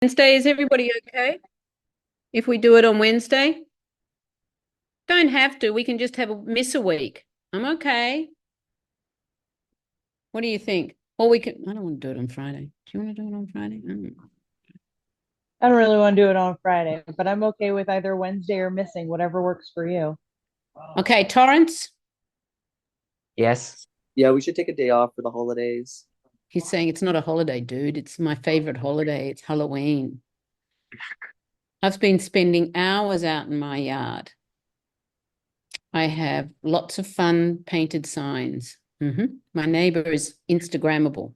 Wednesday, is everybody okay if we do it on Wednesday? Don't have to. We can just have miss a week. I'm okay. What do you think? Or we can, I don't want to do it on Friday. Do you want to do it on Friday? I don't really want to do it on Friday, but I'm okay with either Wednesday or missing, whatever works for you. Okay, Torrance, Yes. Yeah, we should take a day off for the holidays. he's saying it's not a holiday, dude. It's my favorite holiday. It's Halloween. I've been spending hours out in my yard. I have lots of fun painted signs. My neighbor is Instagrammable.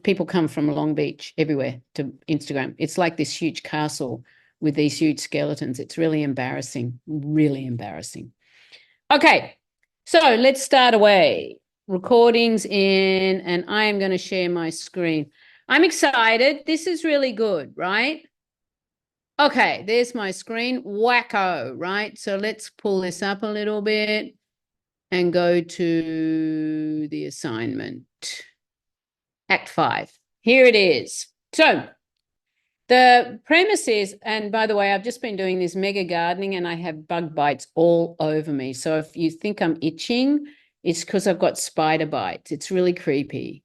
People come from Long Beach everywhere to Instagram. It's like this huge castle with these huge skeletons. It's really embarrassing, really embarrassing. Okay, so let's start away. Recordings in, and I am going to share my screen. I'm excited. This is really good, right? Okay, there's my screen. Wacko, right? So let's pull this up a little bit and go to the assignment. Act 5. Here it is. So the premise is, and by the way, I've just been doing this mega gardening and I have bug bites all over me. So if you think I'm itching, it's because I've got spider bites. It's really creepy.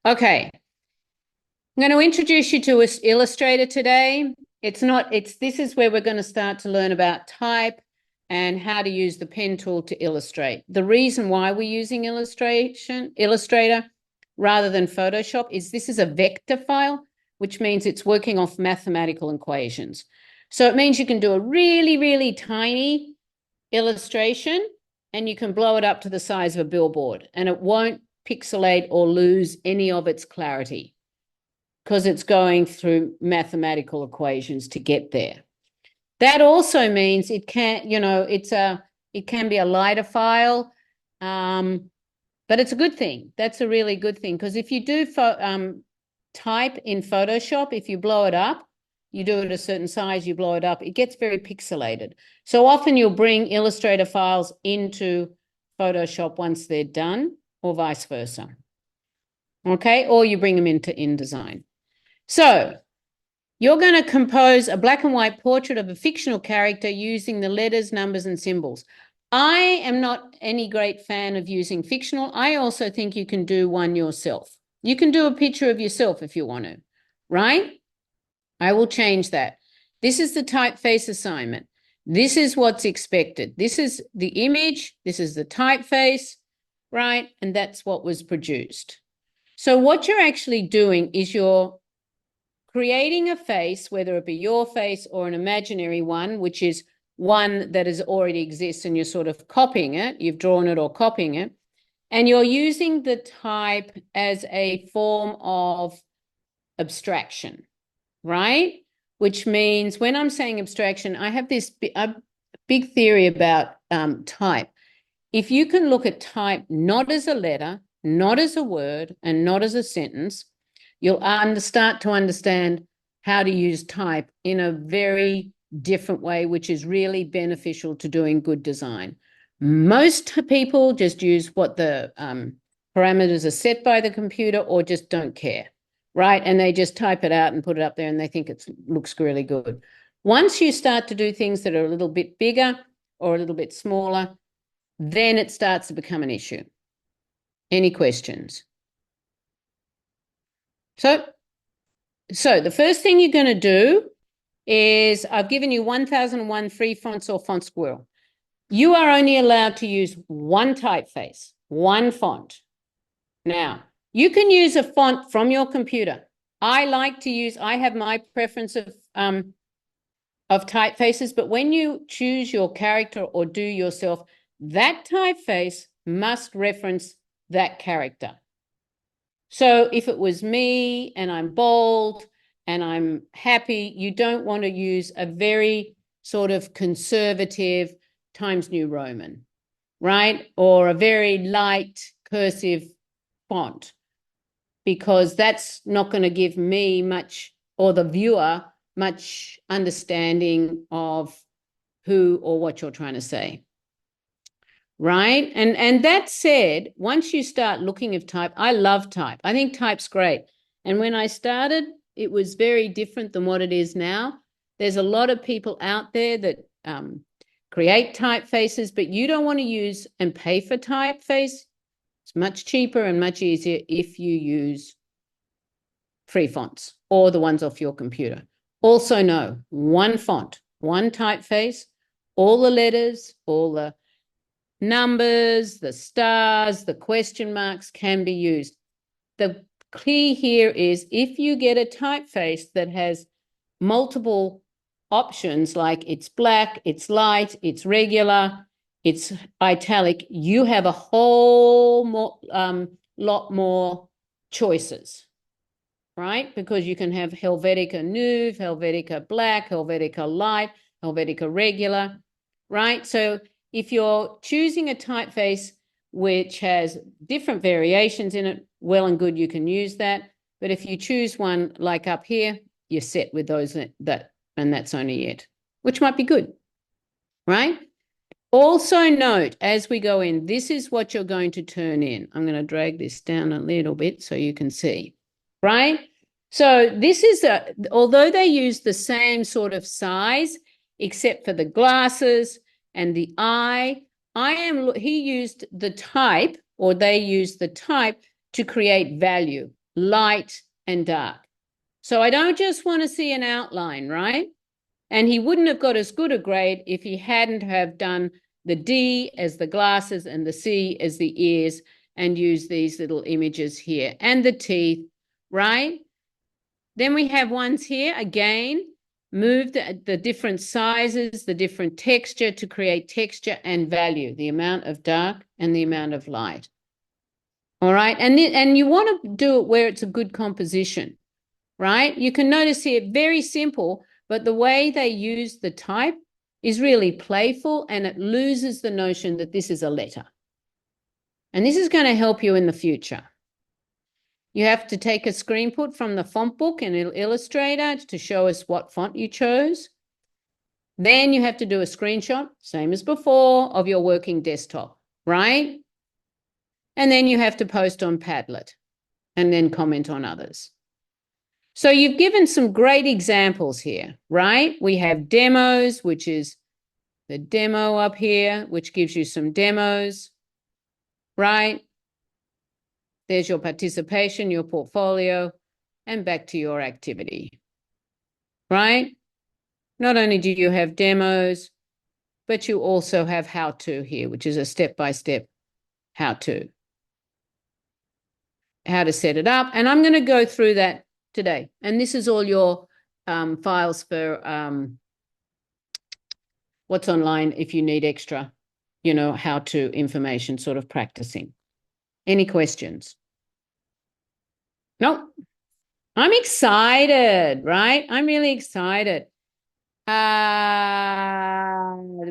Okay. I'm going to introduce you to Illustrator today. This is where we're going to start to learn about type and how to use the pen tool to illustrate. The reason why we're using Illustrator rather than Photoshop is this is a vector file, which means it's working off mathematical equations. So it means you can do a really, really tiny illustration and you can blow it up to the size of a billboard and it won't pixelate or lose any of its clarity because it's going through mathematical equations to get there. That also means it can, it can be a lighter file, but it's a good thing. That's a really good thing because if you do type in Photoshop, if you blow it up, you do it a certain size, you blow it up, it gets very pixelated. So often you'll bring Illustrator files into Photoshop once they're done, or vice versa. Okay, or you bring them into InDesign. So you're going to compose a black and white portrait of a fictional character using the letters, numbers, and symbols. I am not any great fan of using fictional. I also think you can do one yourself. You can do a picture of yourself if you want to, right? I will change that. This is the typeface assignment. This is what's expected. This is the image. This is the typeface, right? And that's what was produced. So what you're actually doing is you're creating a face, whether it be your face or an imaginary one, which is one that is already exists and you're sort of copying it, you've drawn it or copying it, and you're using the type as a form of abstraction, right? Which means when I'm saying abstraction, I have this big theory about type. If you can look at type not as a letter, not as a word, and not as a sentence, you'll start to understand how to use type in a very different way, which is really beneficial to doing good design. Most people just use what the parameters are set by the computer or just don't care, right? And they just type it out and put it up there and they think it looks really good. Once you start to do things that are a little bit bigger or a little bit smaller, then it starts to become an issue. Any questions? So the first thing you're going to do is I've given you 1001 free fonts or font squirrel. You are only allowed to use one typeface, one font. Now, you can use a font from your computer. I have my preference of typefaces, but when you choose your character or do yourself, that typeface must reference that character. So if it was me and I'm bold and I'm happy, you don't want to use a very sort of conservative Times New Roman, right? Or a very light cursive font, because that's not going to give me much, or the viewer, much understanding of who or what you're trying to say. Right? And that said, once you start looking at type, I love type. I think type's great. And when I started it was very different than what it is now. There's a lot of people out there that create typefaces, but you don't want to use and pay for typeface. It's much cheaper and much easier if you use free fonts or the ones off your computer. Also know, one font, one typeface, all the letters, all the numbers, the stars, the question marks can be used. The key here is if you get a typeface that has multiple options, like it's black, it's light, it's regular, it's italic, you have a whole lot more choices, right? Because you can have Helvetica Nude, Helvetica Black, Helvetica Light, Helvetica Regular, right? So if you're choosing a typeface which has different variations in it, well and good, you can use that. But if you choose one like up here, you're set with those and that's only it, which might be good, right? Also note, as we go in, this is what you're going to turn in. I'm going to drag this down a little bit so you can see, right? So this is, although they use the same sort of size, except for the glasses and the eye, he used the type, or they used the type to create value, light and dark. So I don't just want to see an outline, right? And he wouldn't have got as good a grade if he hadn't have done the D as the glasses and the C as the ears and used these little images here and the teeth, right? Then we have ones here, again, move the different sizes, the different texture to create texture and value, the amount of dark and the amount of light. All right, and you want to do it where it's a good composition, right? You can notice here, very simple, but the way they use the type is really playful and it loses the notion that this is a letter. And this is going to help you in the future. You have to take a screen put from the font book and Illustrator to show us what font you chose. Then you have to do a screenshot, same as before, of your working desktop, right? And then you have to post on Padlet and then comment on others. So you've given some great examples here, right? We have demos, which is the demo up here, which gives you some demos, right? There's your participation, your portfolio, and back to your activity, right? Not only do you have demos, but you also have how-to here, which is a step-by-step how-to. How to set it up. And I'm going to go through that today. And this is all your files for what's online if you need extra, how-to information, sort of practicing. Any questions? No. I'm excited, right? I'm really excited.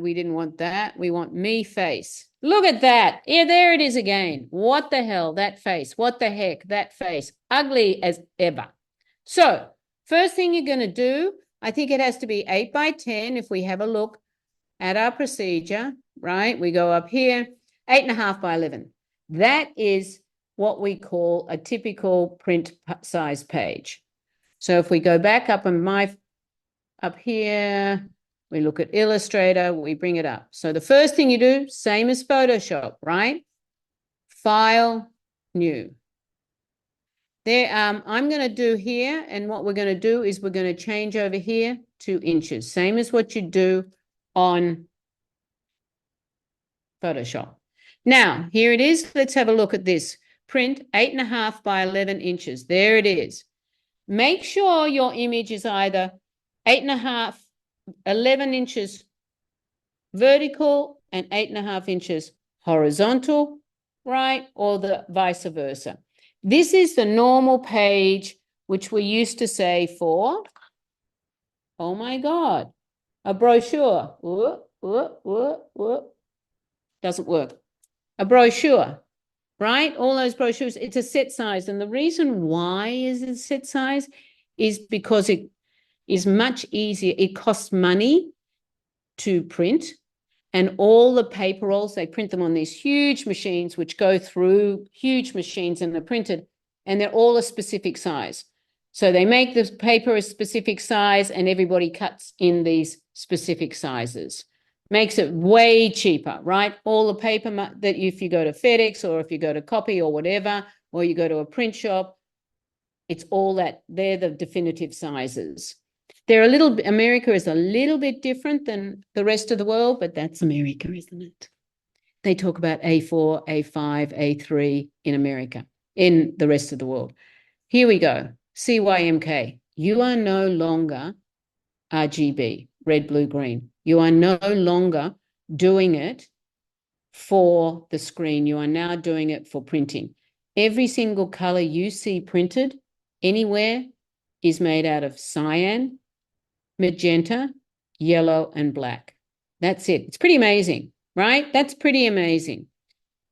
We didn't want that. We want me face. Look at that. Yeah, there it is again. What the hell, that face? What the heck, that face? Ugly as ever. So first thing you're going to do, I think it has to be 8 by 10 if we have a look at our procedure, right? We go up here, 8.5 by 11. That is what we call a typical print size page. So if we go back up up here, we look at Illustrator, we bring it up. So the first thing you do, same as Photoshop, right? File, new. There, I'm going to do here, and what we're going to do is we're going to change over here to inches, same as what you do on Photoshop. Now, here it is. Let's have a look at this. Print 8.5 by 11 inches. There it is. Make sure your image is either 8.5, 11 inches vertical and 8.5 inches horizontal, right? Or the vice versa. This is the normal page, which we used to say for, oh my God, a brochure. Doesn't work. A brochure, right? All those brochures, it's a set size. And the reason why is it set size is because it is much easier. It costs money to print, and all the paper rolls, they print them on these huge machines, which go through huge machines and they're printed, and they're all a specific size. So they make the paper a specific size and everybody cuts in these specific sizes. Makes it way cheaper, right? All the paper that if you go to FedEx or if you go to Copy or whatever, or you go to a print shop, it's all that, they're the definitive sizes. America is a little bit different than the rest of the world, but that's America, isn't it? They talk about A4, A5, A3 in America, in the rest of the world. Here we go. CYMK. You are no longer RGB, red, blue, green. You are no longer doing it for the screen. You are now doing it for printing. Every single color you see printed anywhere is made out of cyan, magenta, yellow, and black. That's it. It's pretty amazing, right? That's pretty amazing.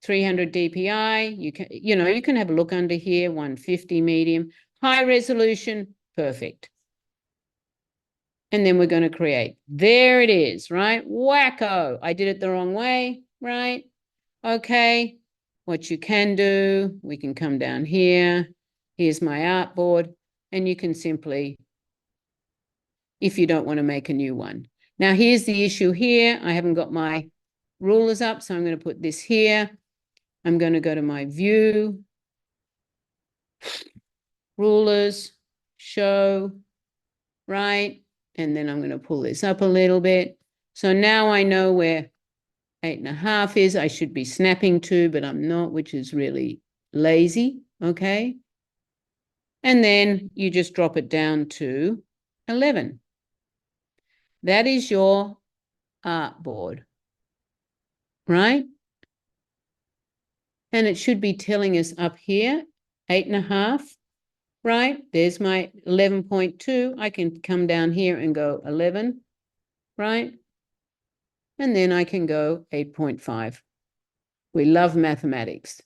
300 DPI. You can have a look under here. 150 medium, high resolution, perfect. And then we're going to create. There it is, right? Wacko. I did it the wrong way, right? Okay. What you can do, we can come down here. Here's my artboard. And you can simply, if you don't want to make a new one. Now, here's the issue here. I haven't got my rulers up, so I'm going to put this here. I'm going to go to my view, rulers, show, right? And then I'm going to pull this up a little bit. So now I know where 8.5 is. I should be snapping to, but I'm not, which is really lazy, okay? And then you just drop it down to 11. That is your artboard, right? And it should be telling us up here, 8.5, right? There's my 11.2. I can come down here and go 11, right? And then I can go 8.5. We love mathematics,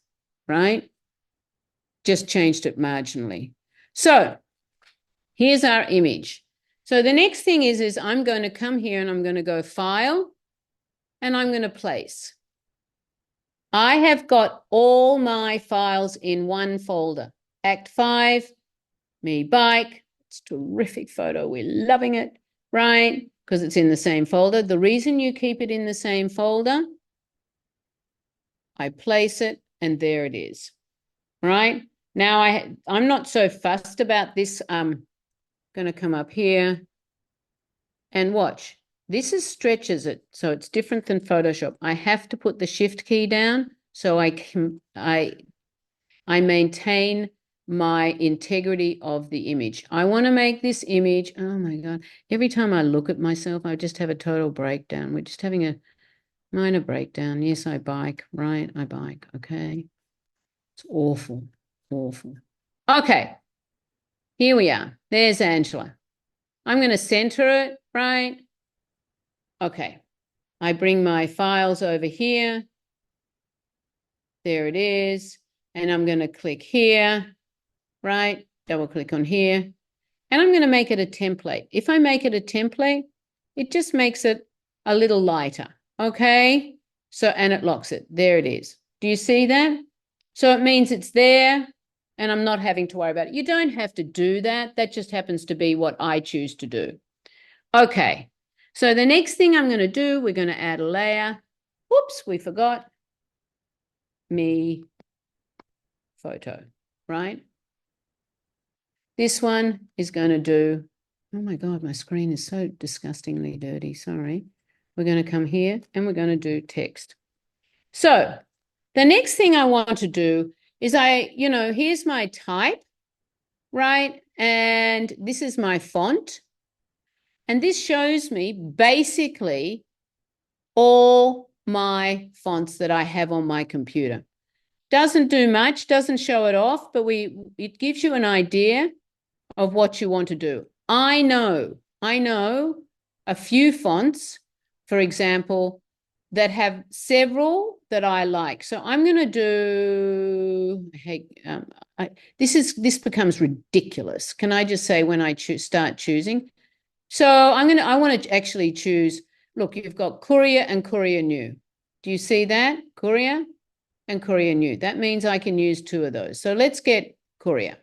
right? Just changed it marginally. So here's our image. So the next thing is I'm going to come here and I'm going to go File, and I'm going to Place. I have got all my files in one folder. Act 5, me bike. It's a terrific photo. We're loving it, right? Because it's in the same folder. The reason you keep it in the same folder, I place it, and there it is, right? Now I'm not so fussed about this. I'm going to come up here and watch. This stretches it, so it's different than Photoshop. I have to put the Shift key down so I maintain my integrity of the image. I want to make this image, oh my God, every time I look at myself, I just have a total breakdown. We're just having a minor breakdown. Yes, I bike, right? I bike, okay. It's awful, awful. Okay, here we are. There's Angela. I'm going to center it, right? Okay, I bring my files over here. There it is. And I'm going to click here, right? Double click on here. And I'm going to make it a template. If I make it a template, it just makes it a little lighter, okay? So, and it locks it. There it is. Do you see that? So it means it's there and I'm not having to worry about it. You don't have to do that. That just happens to be what I choose to do. Okay. So the next thing I'm going to do, we're going to add a layer. Whoops, we forgot. Me photo, right? This one is going to do, oh my God, my screen is so disgustingly dirty. Sorry. We're going to come here and we're going to do text. So the next thing I want to do is here's my type, right? And this is my font. And this shows me basically all my fonts that I have on my computer. Doesn't do much, doesn't show it off, but it gives you an idea of what you want to do. I know a few fonts, for example, that have several that I like. So I'm going to do, this becomes ridiculous. Can I just say when I start choosing? So I want to actually choose, look, you've got Courier and Courier New. Do you see that? Courier and Courier New. That means I can use two of those. So let's get Courier.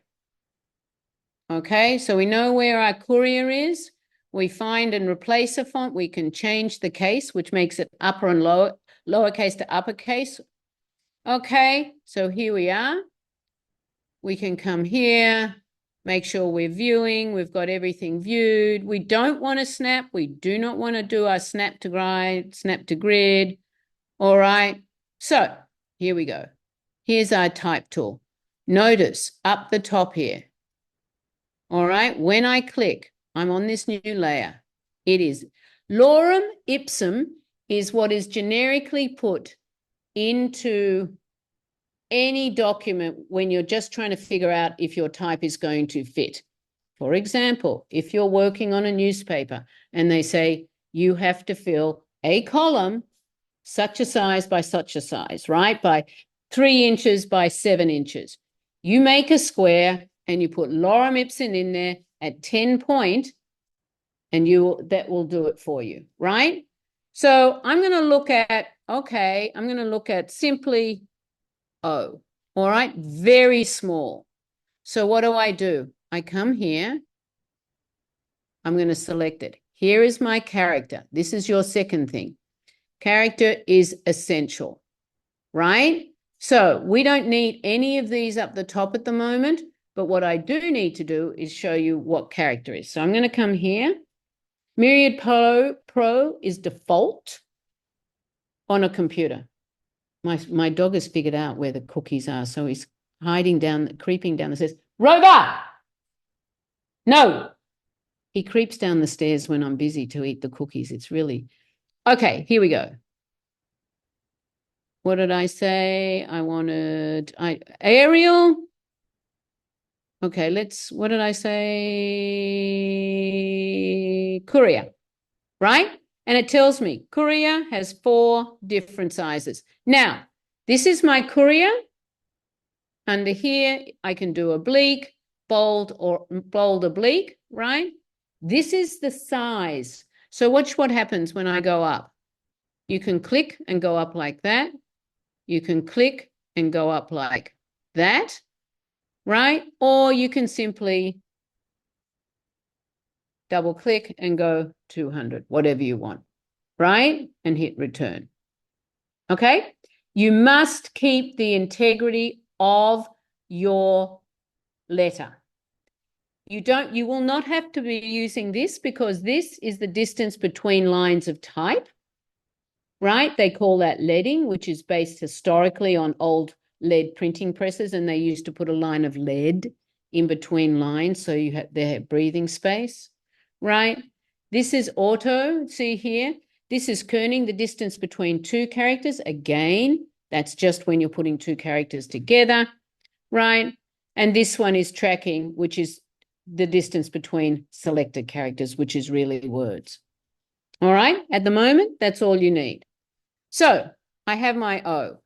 Okay, so we know where our courier is. We find and replace a font. We can change the case, which makes it upper and lowercase to uppercase. Okay, so here we are. We can come here, make sure we're viewing. We've got everything viewed. We don't want to snap. We do not want to do our snap to grid. All right, so here we go. Here's our type tool. Notice up the top here. All right, when I click, I'm on this new layer. It is lorem ipsum is what is generically put into any document when you're just trying to figure out if your type is going to fit. For example, if you're working on a newspaper and they say you have to fill a column such a size by such a size, right? By 3 inches by 7 inches. You make a square and you put lorem ipsum in there at 10 point, and that will do it for you, right? So I'm going to look at, okay, I'm going to look at simply O, all right? Very small. So what do? I come here. I'm going to select it. Here is my character. This is your second thing. Character is essential, right? So we don't need any of these up the top at the moment, but what I do need to do is show you what character is. So I'm going to come here. Myriad Pro is default on a computer. My dog has figured out where the cookies are, so he's hiding down, creeping down the stairs. Rover! No! He creeps down the stairs when I'm busy to eat the cookies. It's really... Okay, here we go. What did I say? I wanted Arial. Okay, what did I say? Courier, right? And it tells me courier has 4 different sizes. Now, this is my courier. Under here, I can do oblique, bold, or bold oblique, right? This is the size. So watch what happens when I go up. You can click and go up like that. You can click and go up like that, right? Or you can simply double click and go 200, whatever you want, right? And hit return. Okay? You must keep the integrity of your letter. You will not have to be using this because this is the distance between lines of type. Right? They call that leading, which is based historically on old lead printing presses, and they used to put a line of lead in between lines so they have breathing space, right? This is auto, see here? This is kerning, the distance between 2 characters. Again, that's just when you're putting 2 characters together, right? And this one is tracking, which is the distance between selected characters, which is really words. All right, at the moment, that's all you need. So I have my O.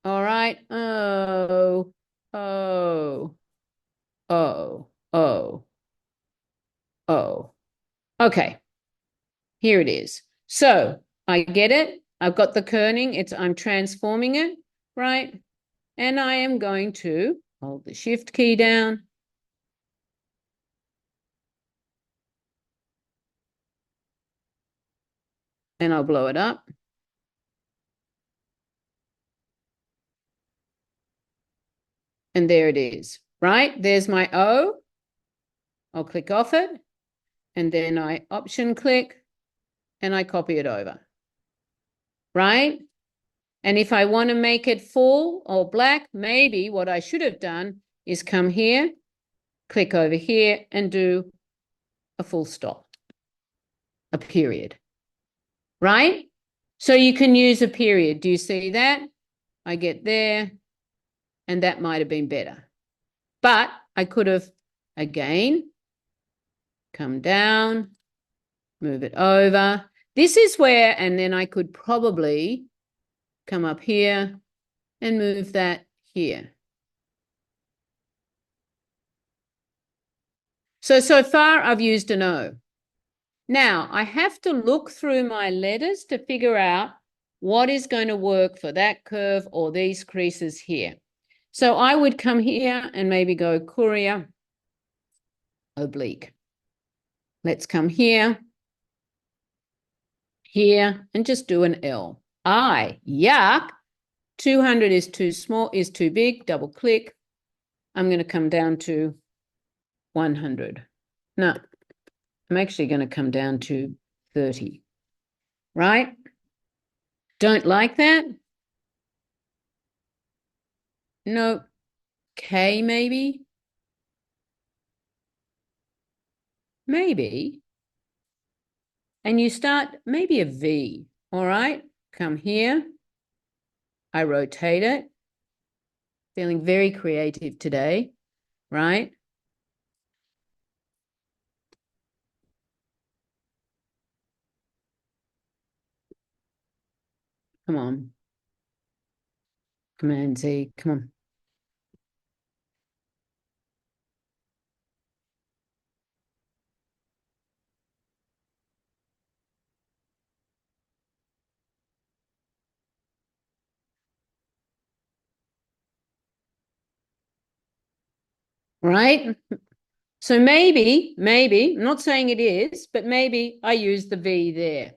All right. O, O, O, O, O. Okay. Here it is. So I get it. I've got the kerning. I'm transforming it, right? And I am going to hold the shift key down. And I'll blow it up. And there it is, right? There's my O. I'll click off it. And then I option click and I copy it over, right? And if I want to make it full or black, maybe what I should have done is come here, click over here and do a full stop, a period, right? So you can use a period. Do you see that? I get there and that might have been better. But I could have, again, come down, move it over. This is where, and then I could probably come up here and move that here. So far I've used an O. Now I have to look through my letters to figure out what is going to work for that curve or these creases here. So I would come here and maybe go courier oblique. Let's come here, here, and just do an L. I, yuck. 200 is too small, is too big. Double click. I'm going to come down to 100. No, I'm actually going to come down to 30. Right? Don't like that? No. K maybe? Maybe. And you start maybe a V. All right? Come here. I rotate it. Feeling very creative today, right? Come on. Command Z, come on. Right? So maybe, I'm not saying it is, but maybe I use the V there.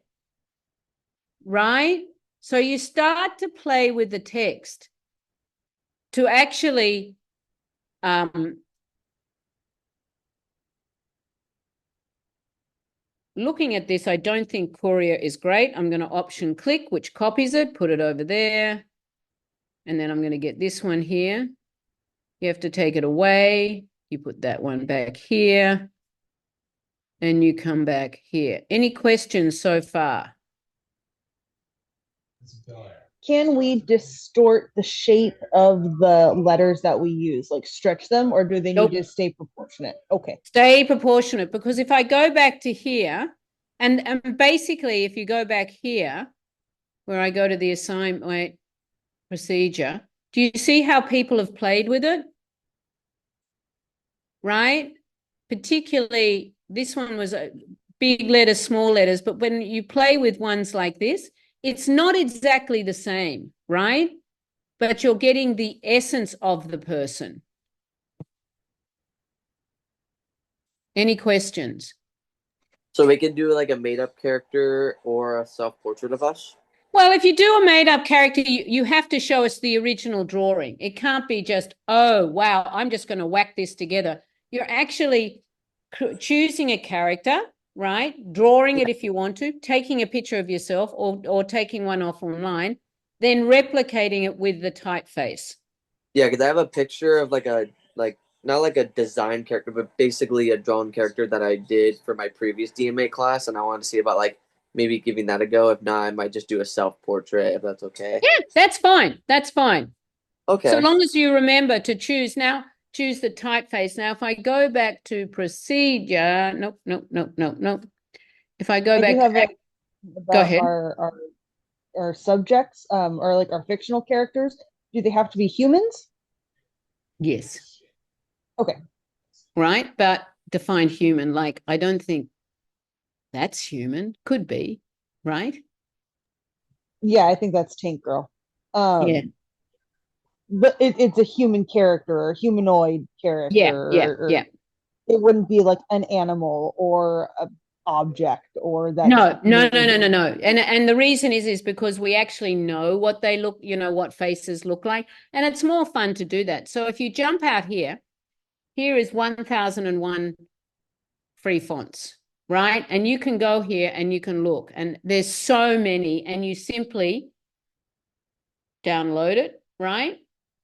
Right? So you start to play with the text to actually looking at this, I don't think Courier is great. I'm going to option click, which copies it, put it over there. And then I'm going to get this one here. You have to take it away. You put that one back here. And you come back here. Any questions so far? Can we distort the shape of the letters that we use, like stretch them, or do they Nope. need to stay proportionate? Okay. Stay proportionate, because if I go back to here, and basically if you go back here, where I go to the assignment procedure, do you see how people have played with it? Right? Particularly, this one was big letters, small letters, but when you play with ones like this, it's not exactly the same, right? But you're getting the essence of the person. Any questions? So we can do like a made-up character or a self-portrait of us? Well, if you do a made-up character, you have to show us the original drawing. It can't be just, oh, wow, I'm just going to whack this together. You're actually choosing a character, right? Drawing it if you want to, taking a picture of yourself or taking one off online, then replicating it with the typeface. Yeah, because I have a picture of not like a design character, but basically a drawn character that I did for my previous DMA class, and I want to see about like maybe giving that a go. If not, I might just do a self-portrait if that's okay. Yeah, that's fine. That's fine. Okay. So long as you remember to choose the typeface. Now, if I go back to procedure, nope. If I go I back, do have go about ahead. our subjects, or like our fictional characters. Do they have to be humans? Yes. Okay. Right, but define human. Like, I don't think that's human. Could be, right? Yeah, I think that's Tank Girl. Yeah. But it's a human character or humanoid character. Yeah. It wouldn't be like an animal or a object or that. No. And the reason is because we actually know what they look, what faces look like. And it's more fun to do that. So if you jump out here is 1001 free fonts, right? And you can go here and you can look. And there's so many. And you simply download it, right?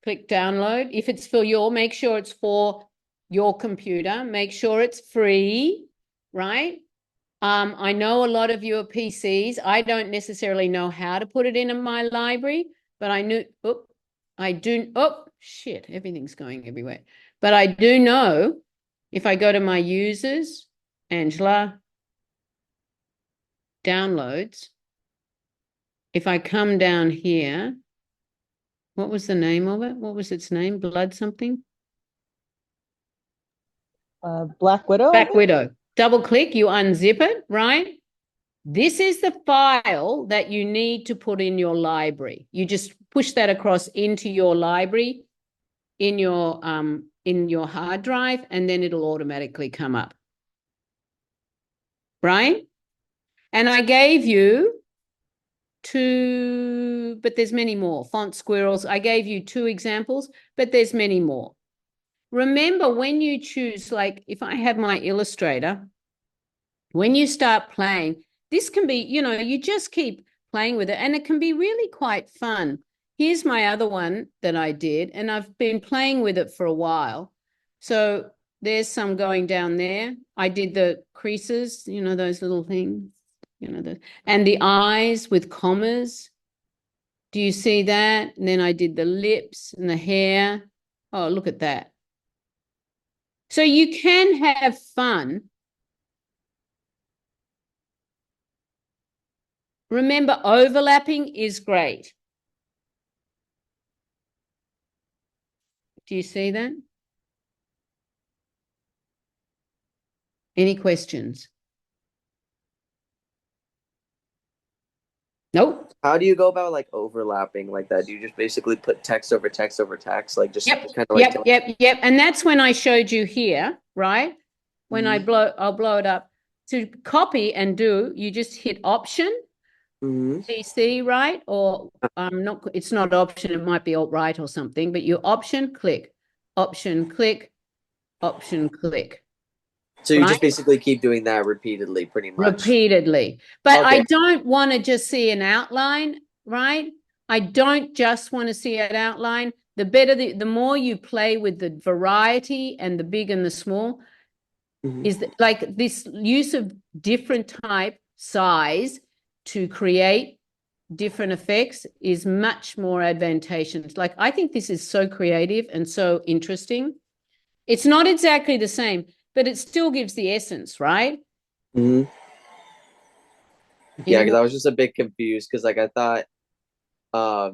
Click download. If it's make sure it's for your computer. Make sure it's free, right? I know a lot of you are PCs. I don't necessarily know how to put it in my library, but shit, everything's going everywhere. But I do know if I go to my users, Angela, downloads, if I come down here, what was the name of it? What was its name? Blood something? Black Widow. Black Widow. Double click, you unzip it, right? This is the file that you need to put in your library. You just push that across into your library in your in your hard drive, and then it'll automatically come up. Right? And I gave you two, but there's many more. Font squirrels. I gave you 2 examples, but there's many more. Remember, when you choose, like if I have my Illustrator, when you start playing, this can be, you just keep playing with it, and it can be really quite fun. Here's my other one that I did, and I've been playing with it for a while. So there's some going down there. I did the creases, those little things, and the eyes with commas. Do you see that? And then I did the lips and the hair. Oh, look at that. So you can have fun. Remember, overlapping is great. Do you see that? Any questions? Nope. How do you go about like overlapping like that? Do you just basically put text over text over text, like just Yep. kind of like Yep. And that's when I showed you here, right? When I'll blow it up. To copy and do, you just hit Option, CC, right? Or not. It's not Option. It might be Alt Right or something. But you Option click, Option click, Option click. So you right? just basically keep doing that repeatedly, pretty much. Repeatedly. But Okay. I don't want to just see an outline, right? I don't just want to see an outline. The better, the more you play with the variety and the big and the small, is that, like this use of different type size to create different effects is much more advantageous. Like, I think this is so creative and so interesting. It's not exactly the same, but it still gives the essence, right? Yeah, because I was just a bit confused because like I thought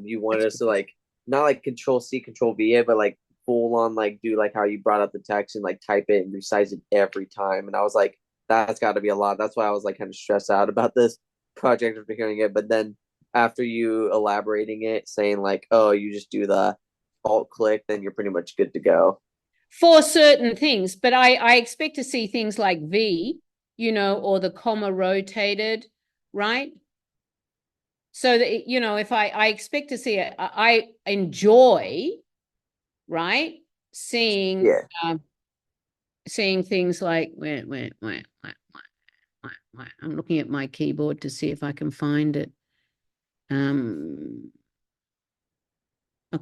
you wanted us to like not like Control C, Control V it, but like full on like do like how you brought up the text and like type it and resize it every time. And I was like, that's got to be a lot. That's why I was like kind of stressed out about this project after hearing it. But then after you elaborating it, saying like, oh, you just do the alt click, then you're pretty much good to go. For certain things, but I expect to see things like V, or the comma rotated, right? So that, if I expect to see it, I enjoy, right? Seeing, seeing things like, wait. I'm looking at my keyboard to see if I can find it. A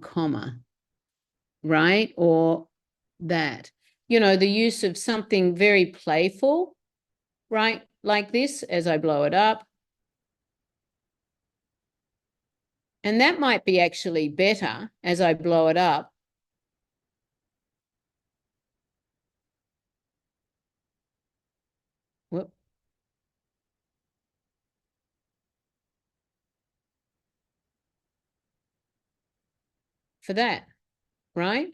comma, right? Or that, the use of something very playful, right? Like this, as I blow it up. And that might be actually better as I blow it up. Whoop. For that, right?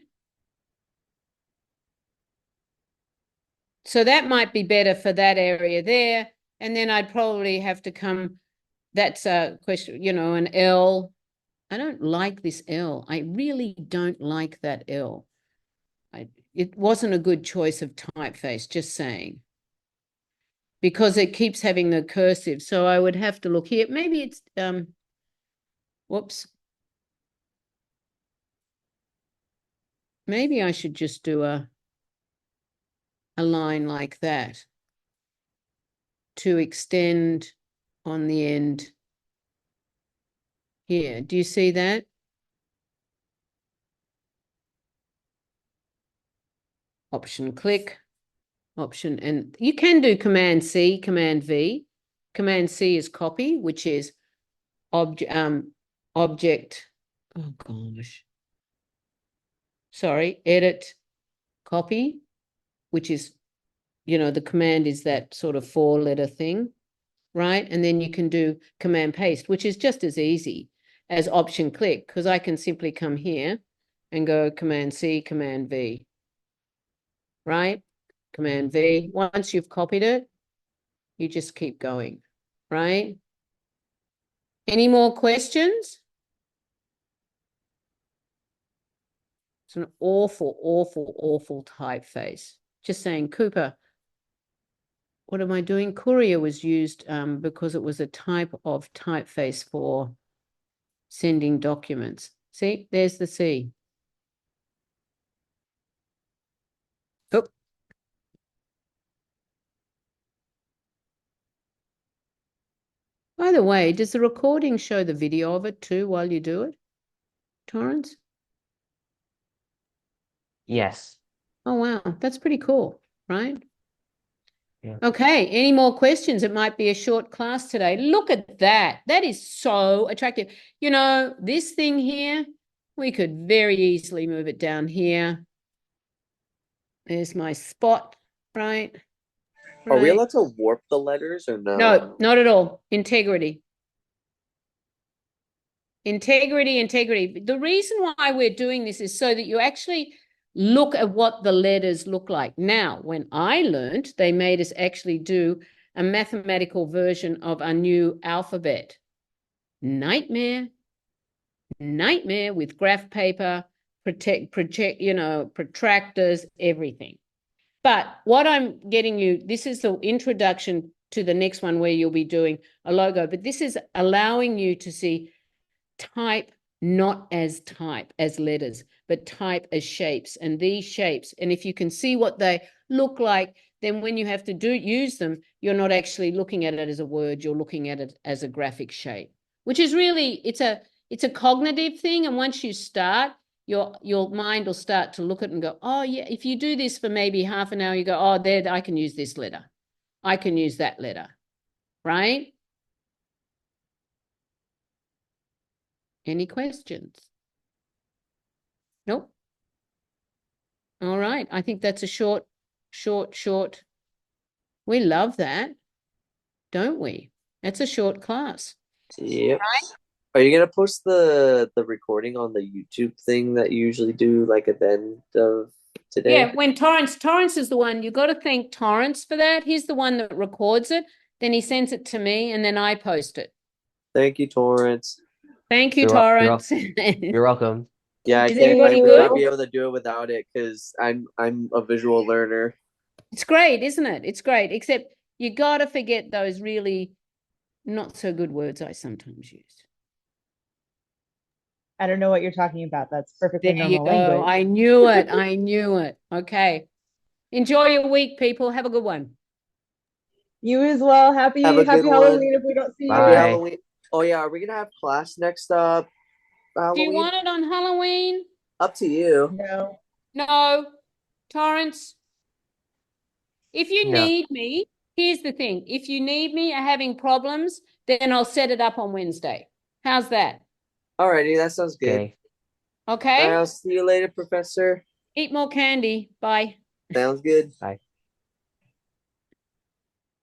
So that might be better for that area there. And then I'd probably have to come, that's a question, an L. I don't like this L. I really don't like that L. It wasn't a good choice of typeface, just saying. Because it keeps having the cursive. So I would have to look here. Maybe it's, whoops. Maybe I should just do a line like that to extend on the end here. Do you see that? Option click, Option, and you can do Command C, Command V. Command C is copy, which is object, oh gosh. Sorry, edit, copy, which is, the command is that sort of 4-letter thing, right? And then you can do Command paste, which is just as easy as Option click, because I can simply come here and go Command C, Command V, right? Command V. Once you've copied it, you just keep going, right? Any more questions? It's an awful, awful, awful typeface. Just saying, Cooper, what am I doing? Courier was used because it was a type of typeface for sending documents. See, there's the C. Oh. By the way, does the recording show the video of it too while you do it, Torrance? Yes. Oh, wow. That's pretty cool, right? Yeah. Okay. Any more questions? It might be a short class today. Look at that. That is so attractive. You know, this thing here, we could very easily move it down here. There's my spot, right? Are we Right. allowed to warp the letters or no? No, not at all. Integrity. Integrity, integrity. The reason why we're doing this is so that you actually look at what the letters look like. Now, when I learned, they made us actually do a mathematical version of our new alphabet. Nightmare, nightmare with graph paper, protractors, everything. But what I'm getting you, this is the introduction to the next one where you'll be doing a logo, but this is allowing you to see type not as type, as letters, but type as shapes. And these shapes, and if you can see what they look like, then when you have to use them, you're not actually looking at it as a word, you're looking at it as a graphic shape, which is really, it's a cognitive thing. And once you start, your mind will start to look at it and go, oh yeah, if you do this for maybe half an hour, you go, oh, there, I can use this letter. I can use that letter, right? Any questions? Nope. All right. I think that's a short. We love that, don't we? That's a short class. Yep. Are you gonna post the recording on the YouTube thing that you usually do, like at the end of today? Yeah, when Torrance is the one, you got to thank Torrance for that. He's the one that records it. Then he sends it to me and then I post it. Thank you, Torrance. Thank you, You're Torrance. You're welcome. Yeah, I Is can't. I everybody would good? not be able to do it without it because I'm a visual learner. It's great, isn't it? It's great, except you got to forget those really not so good words I sometimes use. I don't know what you're talking about. That's perfectly There you normal go. language. I knew it. I knew it. Okay. Enjoy your week, people. Have a good one. You as well. Happy Have a good Halloween one. if we don't see Bye. Happy you. Halloween. Oh yeah, are we gonna have class next Do you Halloween? want it on Halloween? Up to you. No. No. Torrance, if you No. need me, here's the thing. If you need me or having problems, then I'll set it up on Wednesday. How's that? Alrighty, that sounds good. Okay. Okay? I'll see you later, Professor. Eat more candy. Bye. Sounds good. Bye.